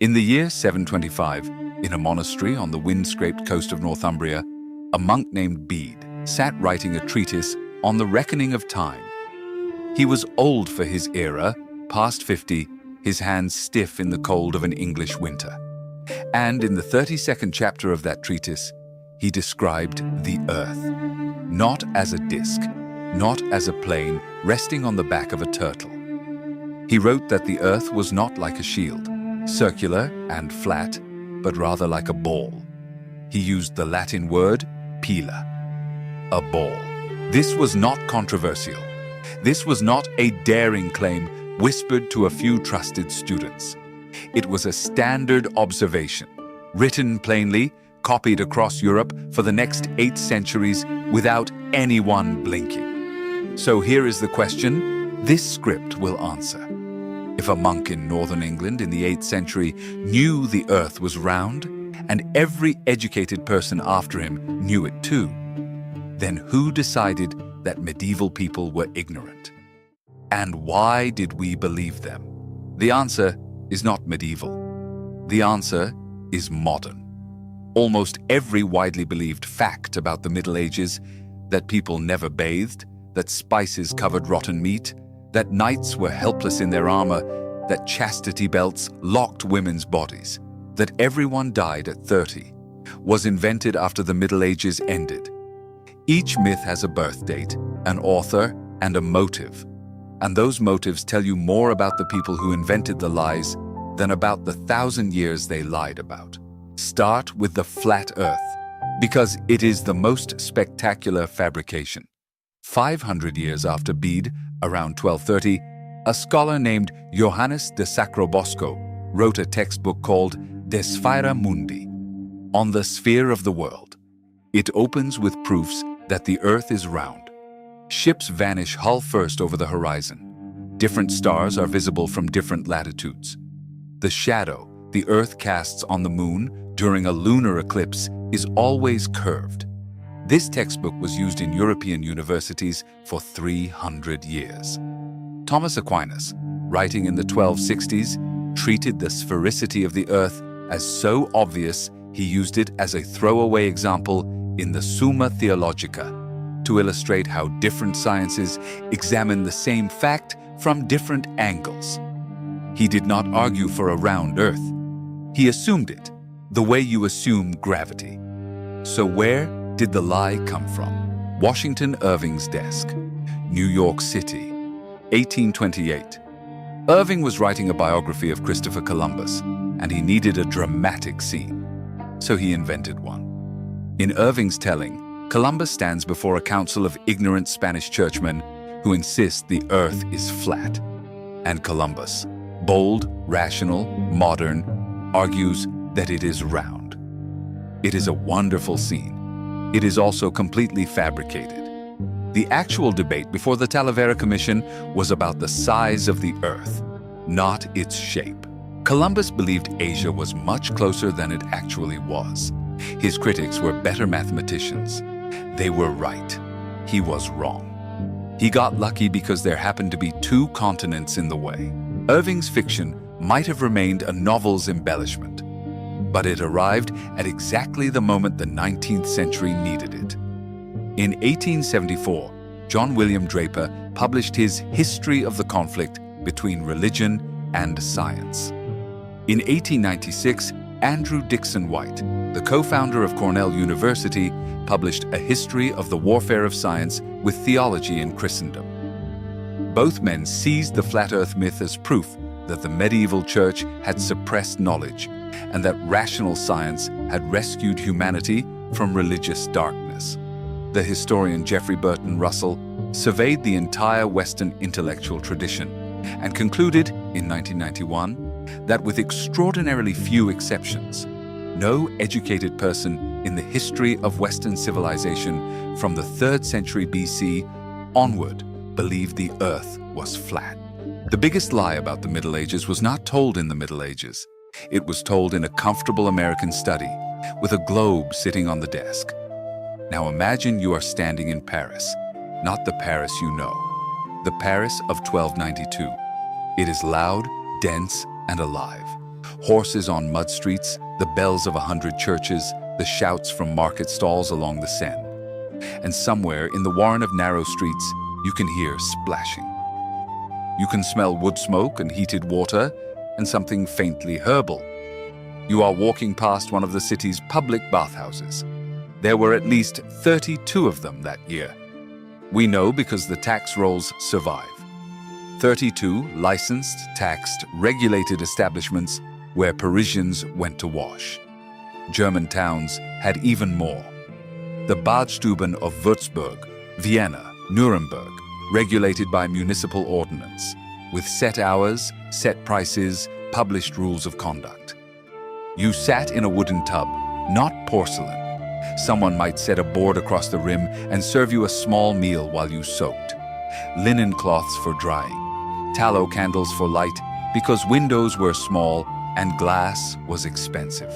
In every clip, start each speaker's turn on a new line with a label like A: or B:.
A: In the year 725, in a monastery on the wind-scraped coast of Northumbria, a monk named Bede sat writing a treatise on the reckoning of time. He was old for his era, past 50, his hands stiff in the cold of an English winter. And in the 32nd chapter of that treatise, he described the earth, not as a disk, not as a plane resting on the back of a turtle. He wrote that the earth was not like a shield, circular and flat, but rather like a ball. He used the Latin word pila, a ball. This was not controversial. This was not a daring claim whispered to a few trusted students. It was a standard observation, written plainly, copied across Europe for the next 8 centuries without anyone blinking. So here is the question this script will answer. If a monk in northern England in the 8th century knew the earth was round, and every educated person after him knew it too, then who decided that medieval people were ignorant? And why did we believe them? The answer is not medieval. The answer is modern. Almost every widely believed fact about the Middle Ages, that people never bathed, that spices covered rotten meat, that knights were helpless in their armor, that chastity belts locked women's bodies, that everyone died at 30, was invented after the Middle Ages ended. Each myth has a birth date, an author, and a motive. And those motives tell you more about the people who invented the lies than about the 1,000 years they lied about. Start with the flat earth, because it is the most spectacular fabrication. 500 years after Bede, around 1230, a scholar named Johannes de Sacrobosco wrote a textbook called De Sphæra Mundi, on the sphere of the world. It opens with proofs that the earth is round. Ships vanish hull first over the horizon. Different stars are visible from different latitudes. The shadow the earth casts on the moon during a lunar eclipse is always curved. This textbook was used in European universities for 300 years. Thomas Aquinas, writing in the 1260s, treated the sphericity of the earth as so obvious he used it as a throwaway example in the Summa Theologica to illustrate how different sciences examine the same fact from different angles. He did not argue for a round earth. He assumed it, the way you assume gravity. So where did the lie come from? Washington Irving's desk, New York City, 1828. Irving was writing a biography of Christopher Columbus, and he needed a dramatic scene. So he invented one. In Irving's telling, Columbus stands before a council of ignorant Spanish churchmen who insist the earth is flat. And Columbus, bold, rational, modern, argues that it is round. It is a wonderful scene. It is also completely fabricated. The actual debate before the Talavera Commission was about the size of the earth, not its shape. Columbus believed Asia was much closer than it actually was. His critics were better mathematicians. They were right. He was wrong. He got lucky because there happened to be 2 continents in the way. Irving's fiction might have remained a novel's embellishment, but it arrived at exactly the moment the 19th century needed it. In 1874, John William Draper published his History of the Conflict Between Religion and Science. In 1896, Andrew Dickson White, the co-founder of Cornell University, published A History of the Warfare of Science with Theology in Christendom. Both men seized the flat earth myth as proof that the medieval church had suppressed knowledge and that rational science had rescued humanity from religious darkness. The historian Geoffrey Burton Russell surveyed the entire Western intellectual tradition and concluded in 1991 that with extraordinarily few exceptions, no educated person in the history of Western civilization from the 3rd century BC onward believed the earth was flat. The biggest lie about the Middle Ages was not told in the Middle Ages. It was told in a comfortable American study with a globe sitting on the desk. Now imagine you are standing in Paris, not the Paris you know, the Paris of 1292. It is loud, dense, and alive. Horses on mud streets, the bells of 100 churches, the shouts from market stalls along the Seine. And somewhere in the warren of narrow streets, you can hear splashing. You can smell wood smoke and heated water and something faintly herbal. You are walking past one of the city's public bathhouses. There were at least 32 of them that year. We know because the tax rolls survive. 32 licensed, taxed, regulated establishments where Parisians went to wash. German towns had even more. The Badstuben of Würzburg, Vienna, Nuremberg, regulated by municipal ordinance, with set hours, set prices, published rules of conduct. You sat in a wooden tub, not porcelain. Someone might set a board across the rim and serve you a small meal while you soaked. Linen cloths for drying, tallow candles for light, because windows were small and glass was expensive.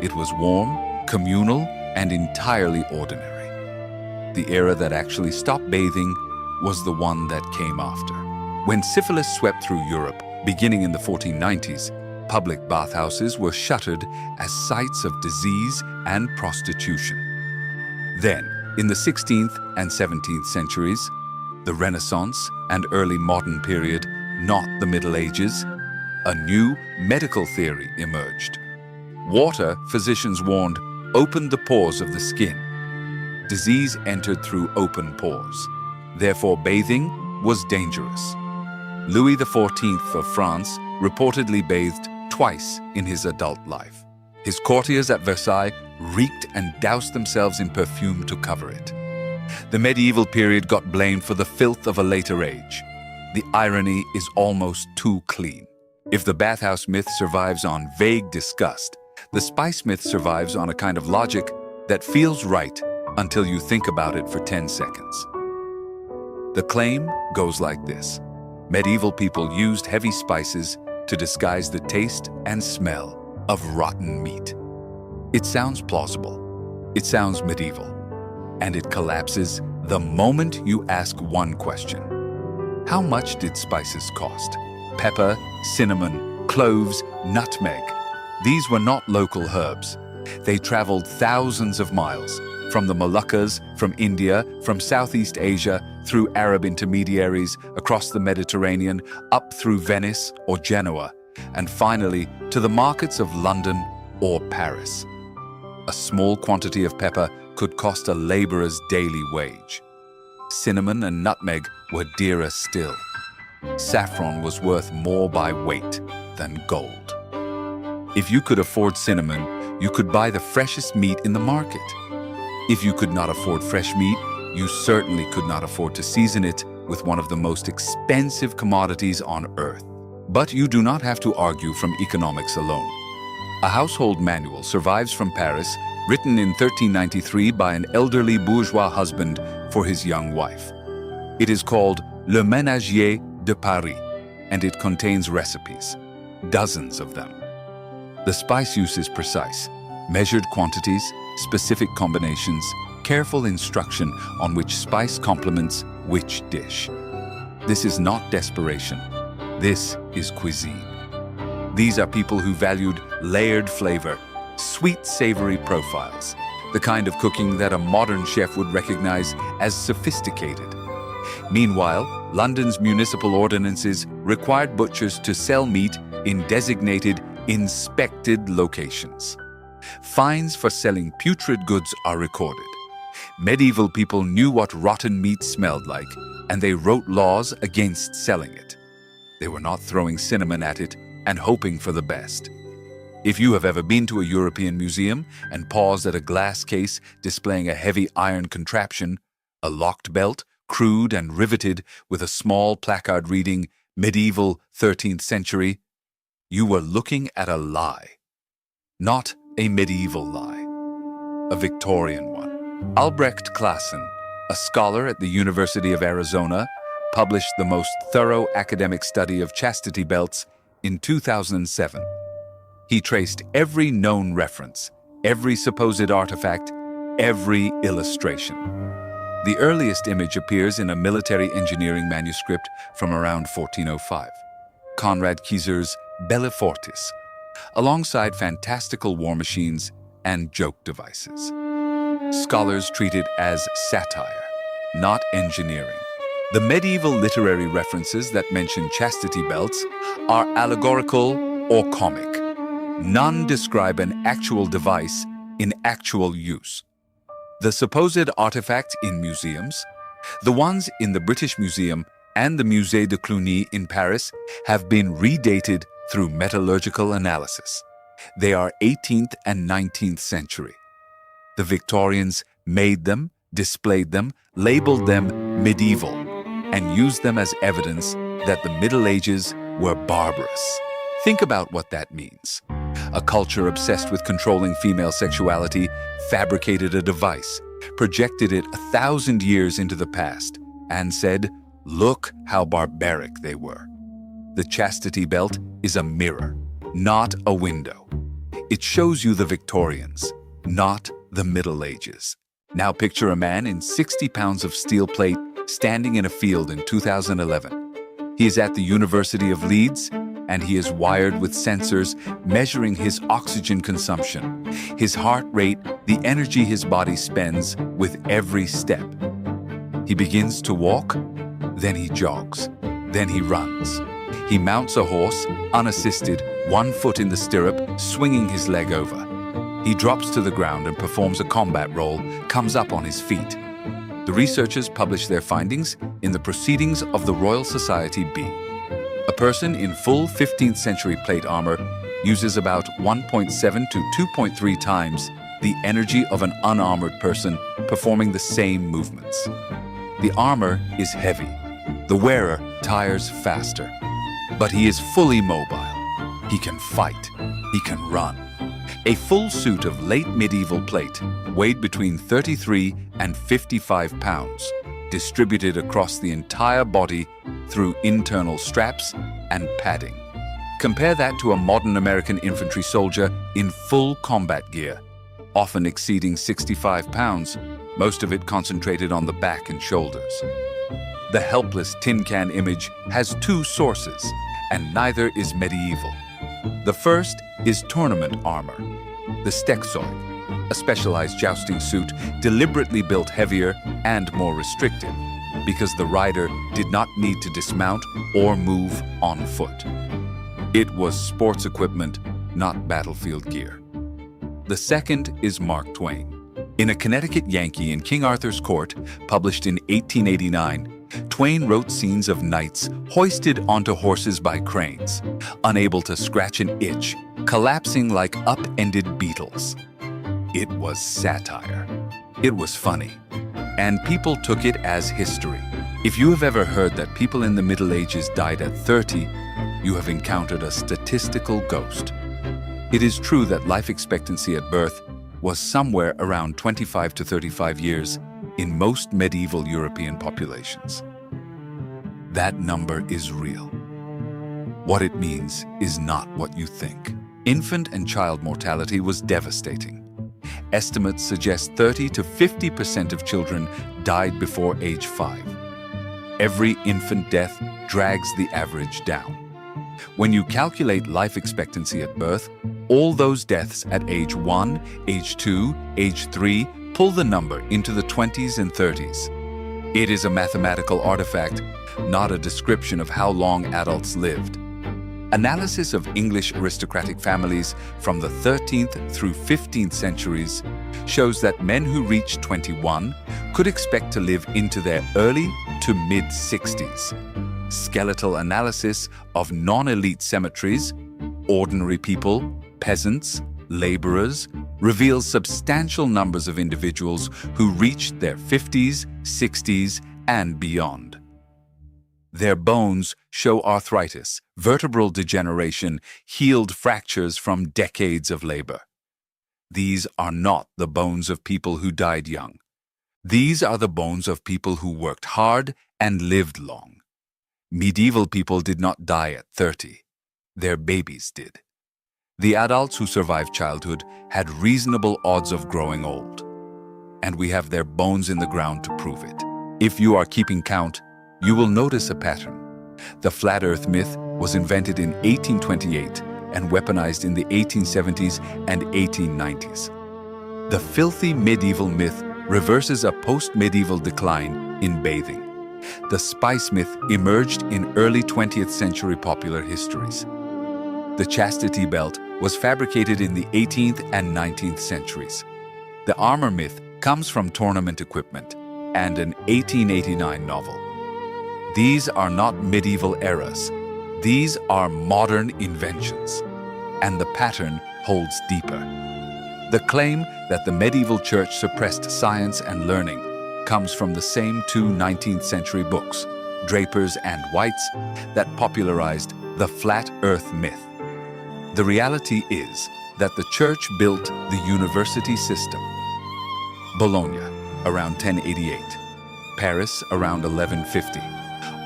A: It was warm, communal, and entirely ordinary. The era that actually stopped bathing was the one that came after. When syphilis swept through Europe, beginning in the 1490s, public bathhouses were shuttered as sites of disease and prostitution. Then, in the 16th and 17th centuries, the Renaissance and early modern period, not the Middle Ages, a new medical theory emerged. Water, physicians warned, opened the pores of the skin. Disease entered through open pores. Therefore, bathing was dangerous. Louis XIV of France reportedly bathed twice in his adult life. His courtiers at Versailles reeked and doused themselves in perfume to cover it. The medieval period got blamed for the filth of a later age. The irony is almost too clean. If the bathhouse myth survives on vague disgust, the spice myth survives on a kind of logic that feels right until you think about it for 10 seconds. The claim goes like this. Medieval people used heavy spices to disguise the taste and smell of rotten meat. It sounds plausible. It sounds medieval. And it collapses the moment you ask one question. How much did spices cost? Pepper, cinnamon, cloves, nutmeg. These were not local herbs. They traveled thousands of miles, from the Moluccas, from India, from Southeast Asia, through Arab intermediaries, across the Mediterranean, up through Venice or Genoa, and finally to the markets of London or Paris. A small quantity of pepper could cost a laborer's daily wage. Cinnamon and nutmeg were dearer still. Saffron was worth more by weight than gold. If you could afford cinnamon, you could buy the freshest meat in the market. If you could not afford fresh meat, you certainly could not afford to season it with one of the most expensive commodities on earth. But you do not have to argue from economics alone. A household manual survives from Paris, written in 1393 by an elderly bourgeois husband for his young wife. It is called Le Ménagier de Paris, and it contains recipes, dozens of them. The spice use is precise, measured quantities, specific combinations, careful instruction on which spice complements which dish. This is not desperation. This is cuisine. These are people who valued layered flavor, sweet, savory profiles, the kind of cooking that a modern chef would recognize as sophisticated. Meanwhile, London's municipal ordinances required butchers to sell meat in designated, inspected locations. Fines for selling putrid goods are recorded. Medieval people knew what rotten meat smelled like, and they wrote laws against selling it. They were not throwing cinnamon at it and hoping for the best. If you have ever been to a European museum and paused at a glass case displaying a heavy iron contraption, a locked belt, crude and riveted with a small placard reading Medieval 13th Century, you were looking at a lie. Not a medieval lie, a Victorian one. Albrecht Classen, a scholar at the University of Arizona, published the most thorough academic study of chastity belts in 2007. He traced every known reference, every supposed artifact, every illustration. The earliest image appears in a military engineering manuscript from around 1405, Conrad Kieser's Bellefortis, alongside fantastical war machines and joke devices. Scholars treat it as satire, not engineering. The medieval literary references that mention chastity belts are allegorical or comic. None describe an actual device in actual use. The supposed artifacts in museums, the ones in the British Museum and the Musée de Cluny in Paris, have been redated through metallurgical analysis. They are 18th and 19th century. The Victorians made them, displayed them, labeled them medieval, and used them as evidence that the Middle Ages were barbarous. Think about what that means. A culture obsessed with controlling female sexuality fabricated a device, projected it 1,000 years into the past, and said, "Look how barbaric they were." The chastity belt is a mirror, not a window. It shows you the Victorians, not the Middle Ages. Now picture a man in 60 pounds of steel plate standing in a field in 2011. He is at the University of Leeds, and he is wired with sensors measuring his oxygen consumption, his heart rate, the energy his body spends with every step. He begins to walk, then he jogs, then he runs. He mounts a horse, unassisted, one foot in the stirrup, swinging his leg over. He drops to the ground and performs a combat roll, comes up on his feet. The researchers publish their findings in the Proceedings of the Royal Society B. A person in full 15th century plate armor uses about 1.7 to 2.3 times the energy of an unarmored person performing the same movements. The armor is heavy. The wearer tires faster. But he is fully mobile. He can fight. He can run. A full suit of late medieval plate weighed between 33 and 55 pounds, distributed across the entire body through internal straps and padding. Compare that to a modern American infantry soldier in full combat gear, often exceeding 65 pounds, most of it concentrated on the back and shoulders. The helpless tin can image has two sources, and neither is medieval. The first is tournament armor, the stexoid, a specialized jousting suit deliberately built heavier and more restrictive because the rider did not need to dismount or move on foot. It was sports equipment, not battlefield gear. The second is Mark Twain. In A Connecticut Yankee in King Arthur's Court, published in 1889, Twain wrote scenes of knights hoisted onto horses by cranes, unable to scratch an itch, collapsing like up-ended beetles. It was satire. It was funny. And people took it as history. If you have ever heard that people in the Middle Ages died at 30, you have encountered a statistical ghost. It is true that life expectancy at birth was somewhere around 25 to 35 years in most medieval European populations. That number is real. What it means is not what you think. Infant and child mortality was devastating. Estimates suggest 30 to 50% of children died before age 5. Every infant death drags the average down. When you calculate life expectancy at birth, all those deaths at age 1, age 2, age 3 pull the number into the 20s and 30s. It is a mathematical artifact, not a description of how long adults lived. Analysis of English aristocratic families from the 13th through 15th centuries shows that men who reached 21 could expect to live into their early to mid-60s. Skeletal analysis of non-elite cemeteries, ordinary people, peasants, laborers, reveals substantial numbers of individuals who reached their 50s, 60s, and beyond. Their bones show arthritis, vertebral degeneration, healed fractures from decades of labor. These are not the bones of people who died young. These are the bones of people who worked hard and lived long. Medieval people did not die at 30. Their babies did. The adults who survived childhood had reasonable odds of growing old. And we have their bones in the ground to prove it. If you are keeping count, you will notice a pattern. The flat earth myth was invented in 1828 and weaponized in the 1870s and 1890s. The filthy medieval myth reverses a post-medieval decline in bathing. The spice myth emerged in early 20th century popular histories. The chastity belt was fabricated in the 18th and 19th centuries. The armor myth comes from tournament equipment and an 1889 novel. These are not medieval eras. These are modern inventions. And the pattern holds deeper. The claim that the medieval church suppressed science and learning comes from the same two 19th century books, Draper's and White's, that popularized the flat earth myth. The reality is that the church built the university system. Bologna, around 1088. Paris, around 1150.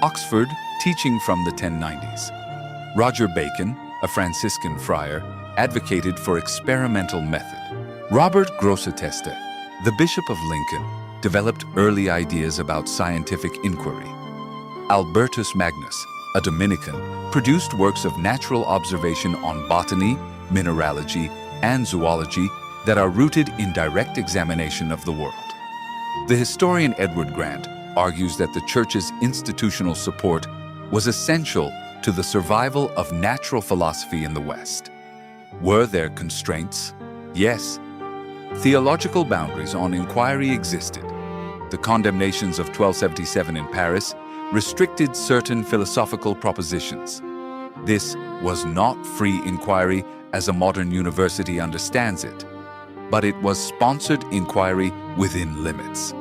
A: Oxford, teaching from the 1090s. Roger Bacon, a Franciscan friar, advocated for experimental method. Robert Grosseteste, the Bishop of Lincoln, developed early ideas about scientific inquiry. Albertus Magnus, a Dominican, produced works of natural observation on botany, mineralogy, and zoology that are rooted in direct examination of the world. The historian Edward Grant argues that the Church's institutional support was essential to the survival of natural philosophy in the West. Were there constraints? Yes. Theological boundaries on inquiry existed. The condemnations of 1277 in Paris restricted certain philosophical propositions. This was not free inquiry as a modern university understands it, but it was sponsored inquiry within limits.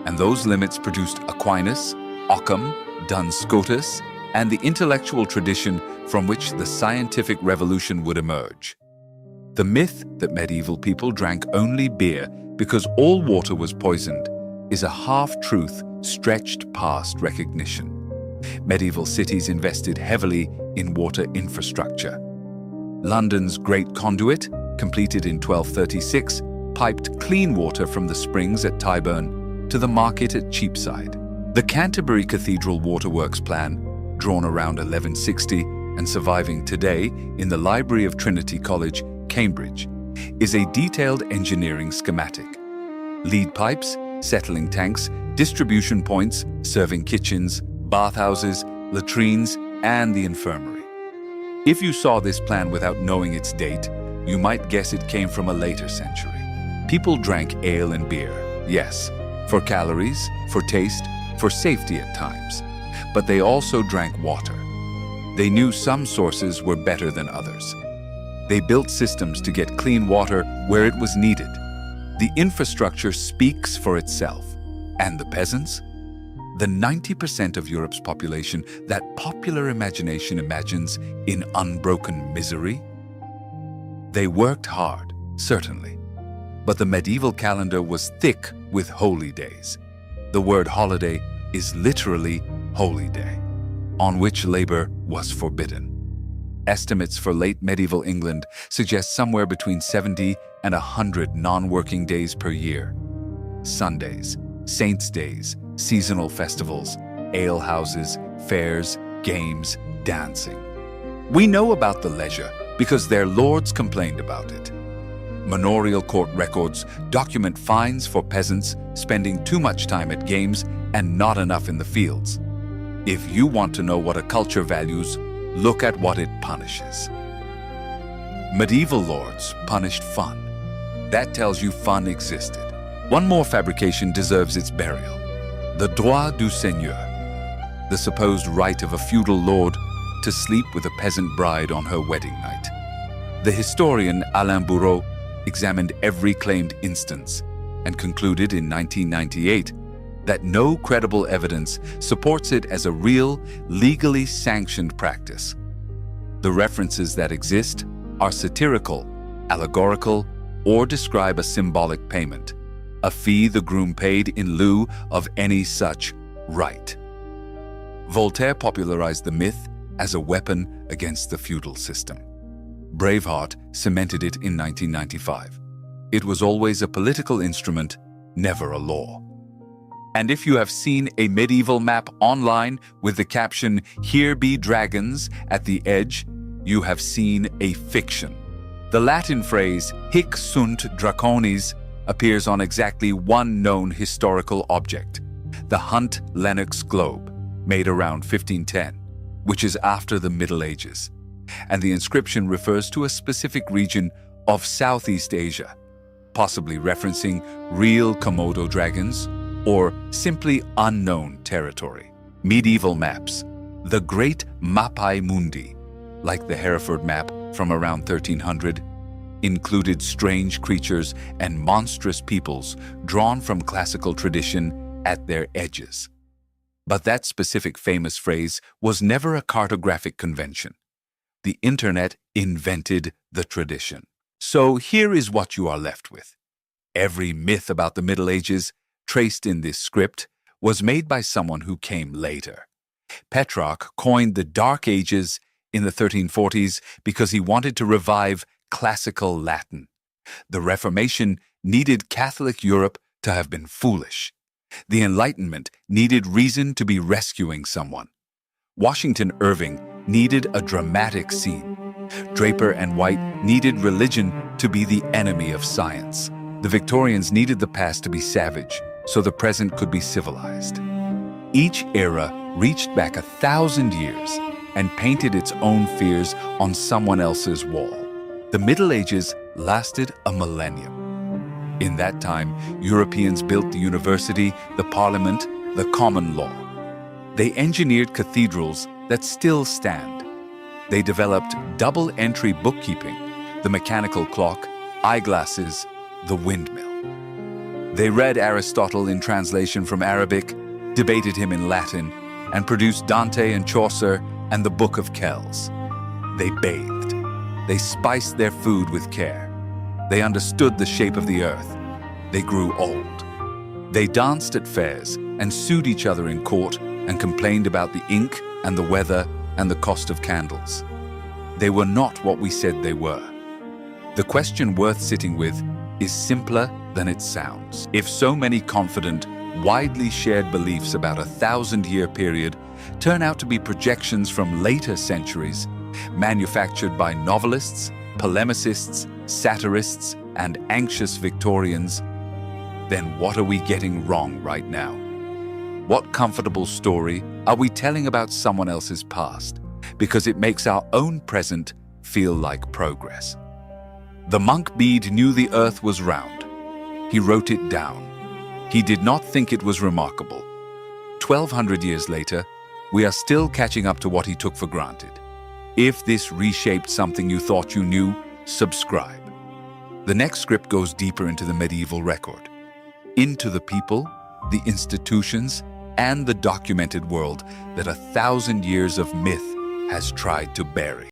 A: And those limits produced Aquinas, Occam, Duns Scotus, and the intellectual tradition from which the scientific revolution would emerge. The myth that medieval people drank only beer because all water was poisoned is a half-truth stretched past recognition. Medieval cities invested heavily in water infrastructure. London's Great Conduit, completed in 1236, piped clean water from the springs at Tyburn to the market at Cheapside. The Canterbury Cathedral Waterworks Plan, drawn around 1160 and surviving today in the Library of Trinity College, Cambridge, is a detailed engineering schematic. Lead pipes, settling tanks, distribution points, serving kitchens, bathhouses, latrines, and the infirmary. If you saw this plan without knowing its date, you might guess it came from a later century. People drank ale and beer, yes, for calories, for taste, for safety at times, but they also drank water. They knew some sources were better than others. They built systems to get clean water where it was needed. The infrastructure speaks for itself. And the peasants? The 90% of Europe's population that popular imagination imagines in unbroken misery? They worked hard, certainly. But the medieval calendar was thick with holy days. The word holiday is literally holy day, on which labor was forbidden. Estimates for late medieval England suggest somewhere between 70 and 100 non-working days per year. Sundays, saints' days, seasonal festivals, alehouses, fairs, games, dancing. We know about the leisure because their lords complained about it. Manorial court records document fines for peasants spending too much time at games and not enough in the fields. If you want to know what a culture values, look at what it punishes. Medieval lords punished fun. That tells you fun existed. One more fabrication deserves its burial. The droit du seigneur, the supposed right of a feudal lord to sleep with a peasant bride on her wedding night. The historian Alain Bourreau examined every claimed instance and concluded in 1998 that no credible evidence supports it as a real, legally sanctioned practice. The references that exist are satirical, allegorical, or describe a symbolic payment, a fee the groom paid in lieu of any such right. Voltaire popularized the myth as a weapon against the feudal system. Braveheart cemented it in 1995. It was always a political instrument, never a law. And if you have seen a medieval map online with the caption, "Here be dragons," at the edge, you have seen a fiction. The Latin phrase hic sunt dracones appears on exactly one known historical object, the Hunt Lennox globe, made around 1510, which is after the Middle Ages. And the inscription refers to a specific region of Southeast Asia, possibly referencing real Komodo dragons or simply unknown territory. Medieval maps. The Great Mappae Mundi, like the Hereford map from around 1300, included strange creatures and monstrous peoples drawn from classical tradition at their edges. But that specific famous phrase was never a cartographic convention. The internet invented the tradition. So here is what you are left with. Every myth about the Middle Ages, traced in this script, was made by someone who came later. Petrarch coined the Dark Ages in the 1340s because he wanted to revive classical Latin. The Reformation needed Catholic Europe to have been foolish. The Enlightenment needed reason to be rescuing someone. Washington Irving needed a dramatic scene. Draper and White needed religion to be the enemy of science. The Victorians needed the past to be savage, so the present could be civilized. Each era reached back 1,000 years and painted its own fears on someone else's wall. The Middle Ages lasted a millennium. In that time, Europeans built the university, the parliament, the common law. They engineered cathedrals that still stand. They developed double-entry bookkeeping, the mechanical clock, eyeglasses, the windmill. They read Aristotle in translation from Arabic, debated him in Latin, and produced Dante and Chaucer and the Book of Kells. They bathed. They spiced their food with care. They understood the shape of the earth. They grew old. They danced at fairs and sued each other in court and complained about the ink and the weather and the cost of candles. They were not what we said they were. The question worth sitting with is simpler than it sounds. If so many confident, widely shared beliefs about 1,000-year period turn out to be projections from later centuries, manufactured by novelists, polemicists, satirists, and anxious Victorians, then what are we getting wrong right now? What comfortable story are we telling about someone else's past because it makes our own present feel like progress? The monk Bede knew the earth was round. He wrote it down. He did not think it was remarkable. 1,200 years later, we are still catching up to what he took for granted. If this reshaped something you thought you knew, subscribe. The next script goes deeper into the medieval record, into the people, the institutions, and the documented world that 1,000 years of myth has tried to bury.